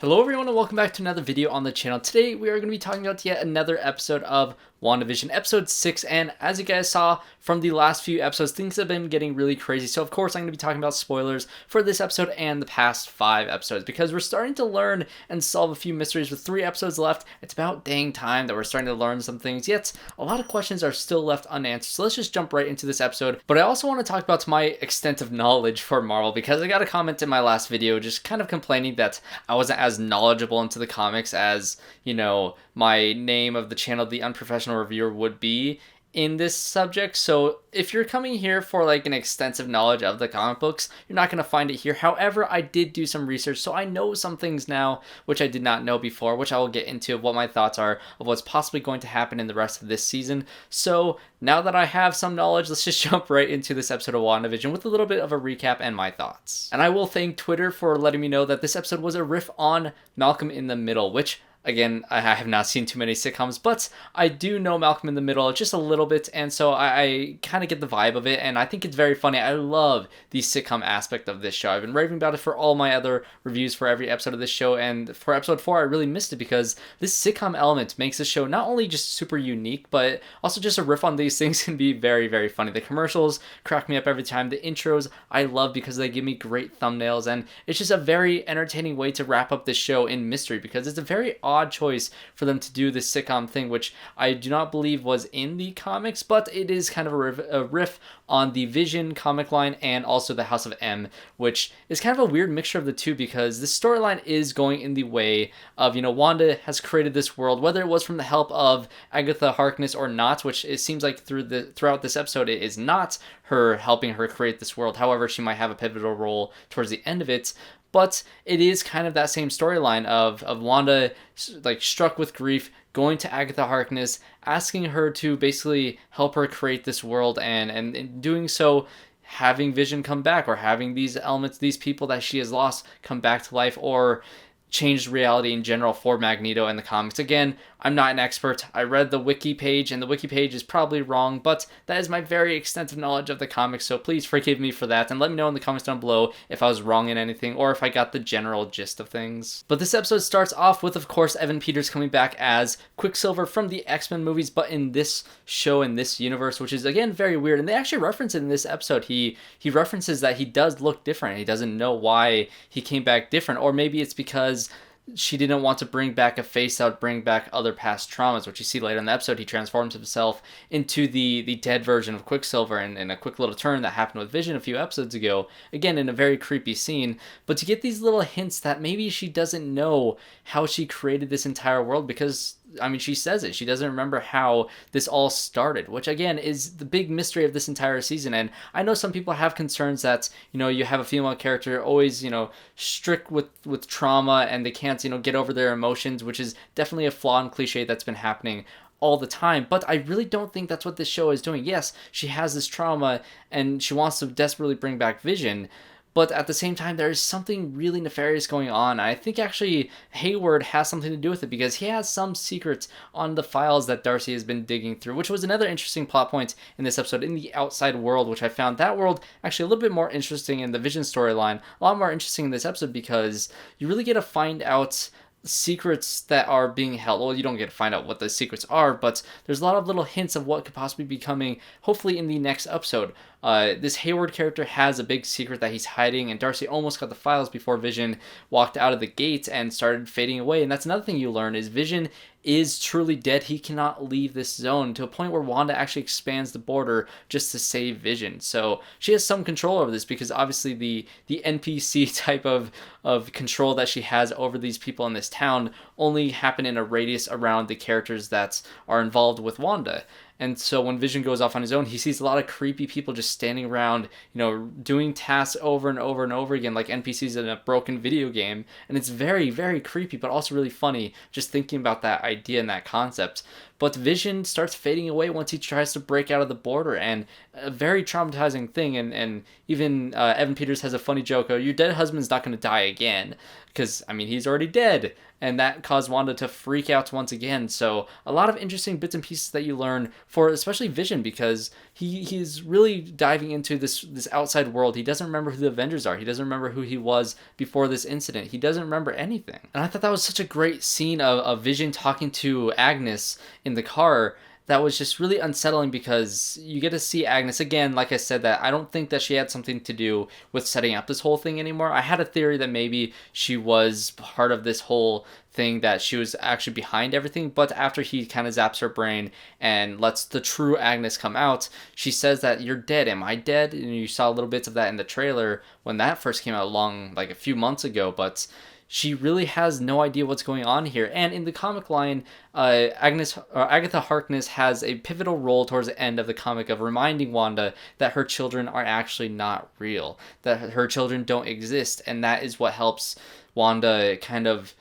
Hello everyone and welcome back to another video on the channel. Today we are going to be talking about yet another episode of WandaVision, episode 6, and as you guys saw from the last few episodes, things have been getting really crazy. So of course I'm going to be talking about spoilers for this episode and the past 5 episodes because we're starting to learn and solve a few mysteries with 3 episodes left. It's about dang time that we're starting to learn some things, yet a lot of questions are still left unanswered. So let's just jump right into this episode. But I also want to talk about my extent of knowledge for Marvel because I got a comment in my last video just kind of complaining that I wasn't as knowledgeable into the comics as, you know, my name of the channel, the Unprofessional Reviewer, would be in this subject. So if you're coming here for like an extensive knowledge of the comic books, you're not going to find it here. However, I did do some research, so I know some things now which I did not know before, which I will get into what my thoughts are of what's possibly going to happen in the rest of this season. So now that I have some knowledge, let's just jump right into this episode of WandaVision with a little bit of a recap and my thoughts. And I will thank Twitter for letting me know that this episode was a riff on Malcolm in the Middle, which again, I have not seen too many sitcoms, but I do know Malcolm in the Middle just a little bit, and so I kind of get the vibe of it, and I think it's very funny. I love the sitcom aspect of this show. I've been raving about it for all my other reviews for every episode of this show, and for episode 4, I really missed it because this sitcom element makes the show not only just super unique, but also just a riff on these things can be very, very funny. The commercials crack me up every time. The intros I love because they give me great thumbnails, and it's just a very entertaining way to wrap up this show in mystery because it's a very odd choice for them to do this sitcom thing, which I do not believe was in the comics, but it is kind of a riff on the Vision comic line and also the House of M, which is kind of a weird mixture of the two because this storyline is going in the way of, you know, Wanda has created this world, whether it was from the help of Agatha Harkness or not, which it seems like throughout this episode it is not her helping her create this world. However, she might have a pivotal role towards the end of it. But it is kind of that same storyline of Wanda, like, struck with grief, going to Agatha Harkness, asking her to basically help her create this world, and in doing so, having Vision come back, or having these elements, these people that she has lost, come back to life, or changed reality in general for Magneto in the comics. Again, I'm not an expert. I read the wiki page, and the wiki page is probably wrong, but that is my very extensive knowledge of the comics, so please forgive me for that, and let me know in the comments down below if I was wrong in anything, or if I got the general gist of things. But this episode starts off with, of course, Evan Peters coming back as Quicksilver from the X-Men movies, but in this show, in this universe, which is, again, very weird, and they actually reference it in this episode. He references that he does look different. He doesn't know why he came back different, or maybe it's because she didn't want to bring back a face that would bring back other past traumas, which you see later in the episode. He transforms himself into the dead version of Quicksilver in a quick little turn that happened with Vision a few episodes ago, again in a very creepy scene. But to get these little hints that maybe she doesn't know how she created this entire world, because I mean, she says it. She doesn't remember how this all started, which again is the big mystery of this entire season. And I know some people have concerns that, you know, you have a female character always, you know, strict with trauma and they can't, you know, get over their emotions, which is definitely a flaw and cliche that's been happening all the time. But I really don't think that's what this show is doing. Yes, she has this trauma and she wants to desperately bring back Vision, but at the same time, there is something really nefarious going on. I think actually HAYWARD has something to do with it because he has some secrets on the files that DARCY has been digging through, which was another interesting plot point in this episode, in the outside world, which I found that world actually a little bit more interesting in the Vision storyline, a lot more interesting in this episode because you really get to find out secrets that are being held. Well, you don't get to find out what the secrets are, but there's a lot of little hints of what could possibly be coming, hopefully in the next episode. This HAYWARD character has a big secret that he's hiding, and DARCY almost got the files before Vision walked out of the gate and started fading away. And that's another thing you learn is Vision is truly dead. He cannot leave this zone, to a point where Wanda actually expands the border just to save Vision. So she has some control over this because obviously the NPC type of control that she has over these people in this town only happen in a radius around the characters that are involved with Wanda. And so when Vision goes off on his own, he sees a lot of creepy people just standing around, you know, doing tasks over and over and over again, like NPCs in a broken video game. And it's very, very creepy, but also really funny just thinking about that idea and that concept. but Vision starts fading away once he tries to break out of the border, and a very traumatizing thing. And even Evan Peters has a funny joke, oh, your dead husband's not going to die again, because, I mean, he's already dead. And that caused Wanda to freak out once again. So a lot of interesting bits and pieces that you learn for especially Vision, because he's really diving into this outside world. He doesn't remember who the Avengers are. He doesn't remember who he was before this incident. He doesn't remember anything. And I thought that was such a great scene of Vision talking to Agnes in the car. That was just really unsettling, because you get to see Agnes again. Like I said, that I don't think that she had something to do with setting up this whole thing anymore. I had a theory that maybe she was part of this whole thing, that she was actually behind everything, but after he kind of zaps her brain and lets the true Agnes come out, she says that, you're dead, am I dead? And you saw little bits of that in the trailer when that first came out like a few months ago, but she really has no idea what's going on here. And in the comic line, Agatha Harkness has a pivotal role towards the end of the comic of reminding Wanda that her children are actually not real, that her children don't exist, and that is what helps Wanda kind of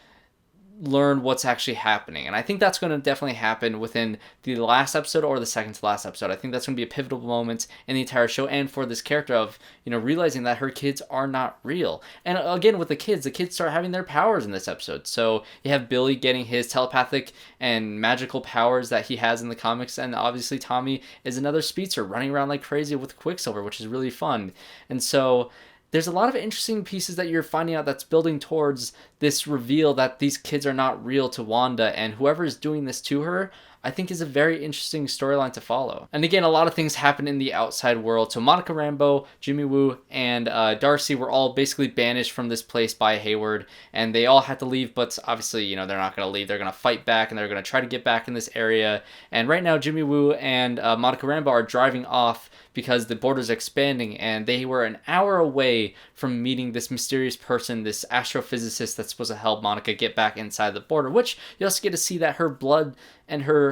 learn what's actually happening. And I think that's going to definitely happen within the last episode or the second to last episode. I think that's going to be a pivotal moment in the entire show, and for this character of, realizing that her kids are not real. And again, with the kids start having their powers in this episode. So you have Billy getting his telepathic and magical powers that he has in the comics, and obviously Tommy is another speedster running around like crazy with Quicksilver, which is really fun. And so there's a lot of interesting pieces that you're finding out that's building towards this reveal that these kids are not real to Wanda, and whoever is doing this to her, I think, is a very interesting storyline to follow. And again, a lot of things happen in the outside world. So Monica Rambeau, Jimmy Woo, and Darcy were all basically banished from this place by Hayward, and they all had to leave, but obviously, they're not going to leave. They're going to fight back, and they're going to try to get back in this area. And right now, Jimmy Woo and Monica Rambeau are driving off because the border's expanding, and they were an hour away from meeting this mysterious person, this astrophysicist that's supposed to help Monica get back inside the border, which you also get to see that her blood and her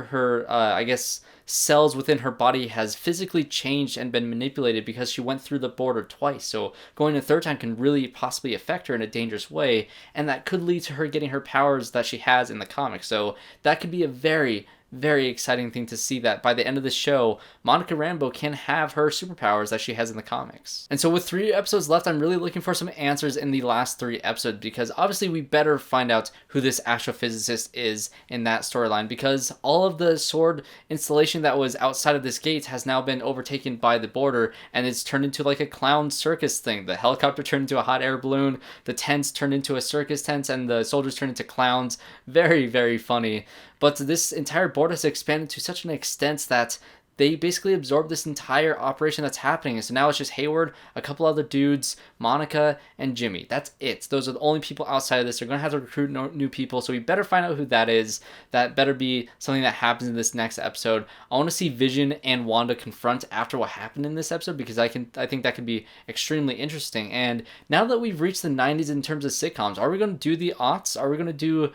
I guess, cells within her body has physically changed and been manipulated because she went through the border twice. So going a third time can really possibly affect her in a dangerous way, and that could lead to her getting her powers that she has in the comics. So that could be a very, very exciting thing to see, that by the end of the show, Monica Rambeau can have her superpowers that she has in the comics. And so with 3 episodes left, I'm really looking for some answers in the last 3 episodes, because obviously we better find out who this astrophysicist is in that storyline, because all of the sword installation that was outside of this gate has now been overtaken by the border, and it's turned into like a clown circus thing. The helicopter turned into a hot air balloon, the tents turned into a circus tent, and the soldiers turned into clowns. Very, very funny. But this entire board has expanded to such an extent that they basically absorbed this entire operation that's happening. And so now it's just Hayward, a couple other dudes, Monica, and Jimmy. That's it. Those are the only people outside of this. They're going to have to recruit new people, so we better find out who that is. That better be something that happens in this next episode. I want to see Vision and Wanda confront after what happened in this episode, because I think that could be extremely interesting. And now that we've reached the 90s in terms of sitcoms, are we going to do the aughts? Are we going to do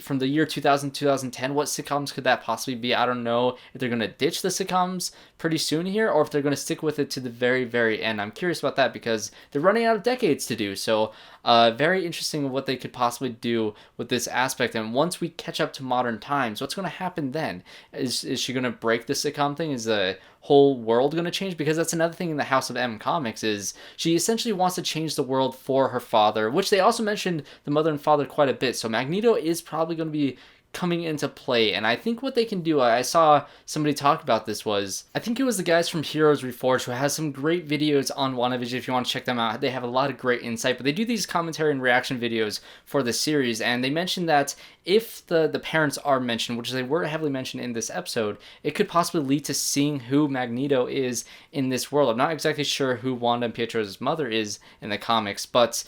from the year 2000 2010? What sitcoms could that possibly be? I don't know if they're going to ditch the sitcoms pretty soon here, or if they're going to stick with it to the very, very end. I'm curious about that, because they're running out of decades to do. So very interesting what they could possibly do with this aspect. And once we catch up to modern times, what's going to happen then? Is she going to break the sitcom thing? Is the whole world going to change? Because that's another thing in the House of M comics, is she essentially wants to change the world for her father, which they also mentioned the mother and father quite a bit. So Magneto is probably going to be coming into play, and I think what they can do, I saw somebody talk about this, was, I think it was the guys from Heroes Reforged, who has some great videos on WandaVision. If you want to check them out, they have a lot of great insight, but they do these commentary and reaction videos for the series, and they mentioned that if the parents are mentioned, which they were heavily mentioned in this episode, it could possibly lead to seeing who Magneto is in this world. I'm not exactly sure who Wanda and Pietro's mother is in the comics, but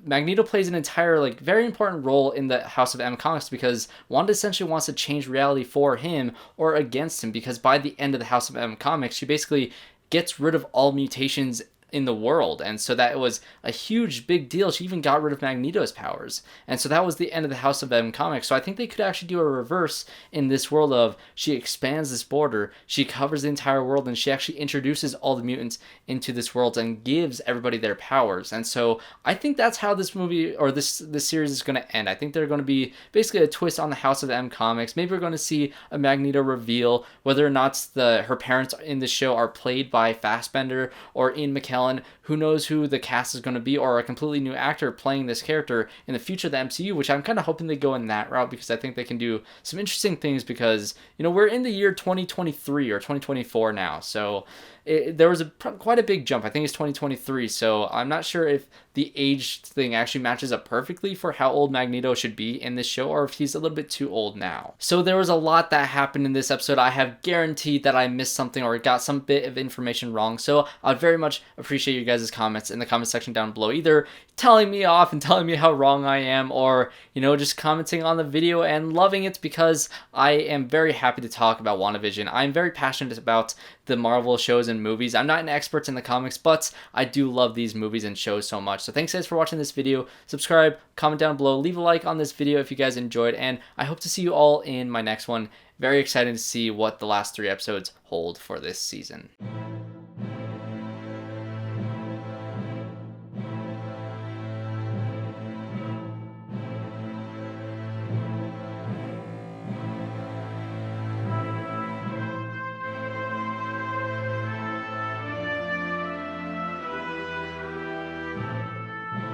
Magneto plays an entire, very important role in the House of M comics, because Wanda essentially wants to change reality for him or against him, because by the end of the House of M comics, she basically gets rid of all mutations in the world. And so that was a huge big deal. She even got rid of Magneto's powers. And so that was the end of the House of M comics. So I think they could actually do a reverse in this world of she expands this border, she covers the entire world, and she actually introduces all the mutants into this world and gives everybody their powers. And so I think that's how this movie or this series is going to end. I think they're going to be basically a twist on the House of M comics. Maybe we're going to see a Magneto reveal, whether or not her parents in the show are played by Fassbender or Ian McKellen. Who knows who the cast is going to be, or a completely new actor playing this character in the future of the MCU, which I'm kind of hoping they go in that route, because I think they can do some interesting things, because, you know, we're in the year 2023 or 2024 now. So there was quite a big jump. I think it's 2023. So I'm not sure if the age thing actually matches up perfectly for how old Magneto should be in this show, or if he's a little bit too old now. So there was a lot that happened in this episode. I have guaranteed that I missed something or got some bit of information wrong. So I'd very much appreciate you guys' comments in the comment section down below, either telling me off and telling me how wrong I am, or, you know, just commenting on the video and loving it, because I am very happy to talk about WandaVision. I'm very passionate about the Marvel shows and movies. I'm not an expert in the comics, but I do love these movies and shows so much. So thanks guys for watching this video. Subscribe, comment down below, leave a like on this video if you guys enjoyed, and I hope to see you all in my next one. Very excited to see what the last 3 episodes hold for this season.